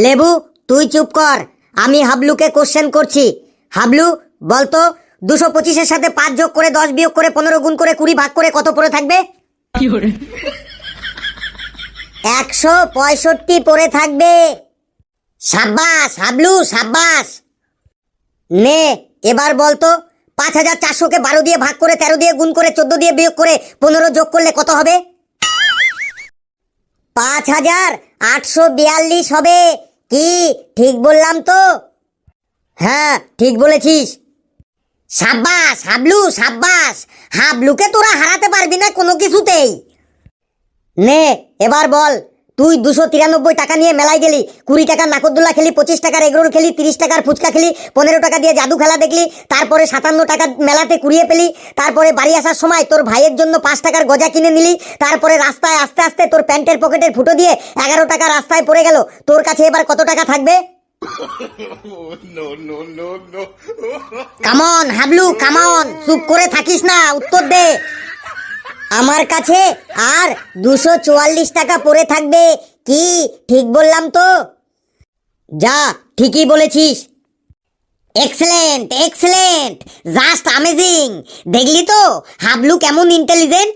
লেবু, তুই চুপ কর। আমি হাবলুকে কোশ্চেন করছি। হাবলু, বলতো 225-এর সাথে 5 যোগ করে 10 বিয়োগ করে 15 গুণ করে 20 ভাগ করে কত পড়ে থাকবে? 165 পড়ে থাকবে। সাব্বাস হাবলু, সাব্বাস। নে এবার বলতো 5400-কে 12 দিয়ে ভাগ করে 13 দিয়ে গুণ করে 14 দিয়ে বিয়োগ করে 15 যোগ করলে কত হবে? 5842 হবে। কি ঠিক বললাম তো? হ্যাঁ, ঠিক বলেছিস। সাব্বাস হাবলু, সাব্বাস। হাবলুকে তোরা হারাতে পারবি না কোনো কিছুতেই। নে এবার বল, তুই 293 টাকা নিয়ে মেলায় গেলি, 20 টাকার নাকরদোল্লা খেলি, 25 টাকার এগরোল খেলি, 30 টাকার ফুচকা খেলি, 15 টাকা দিয়ে জাদু খেলা দেখলি, তারপরে 57 টাকা মেলাতে কুড়িয়ে পেলি, তারপরে বাড়ি আসার সময় তোর ভাইয়ের জন্য 5 টাকার গজা কিনে নিলি, তারপরে রাস্তায় আস্তে আস্তে তোর প্যান্টের পকেটের ফুটো দিয়ে 11 টাকা রাস্তায় পড়ে গেল। তোর কাছে এবার কত টাকা থাকবে? কামন হাবলু, কামন, চুপ করে থাকিস না, উত্তর দে। আমার কাছে আর 244 টাকা পড়ে থাকবে। কি ঠিক বললাম তো? যা, ঠিকই বলেছিস। Excellent, excellent, just amazing. দেখলি তো হাবলু কেমন ইন্টেলিজেন্ট।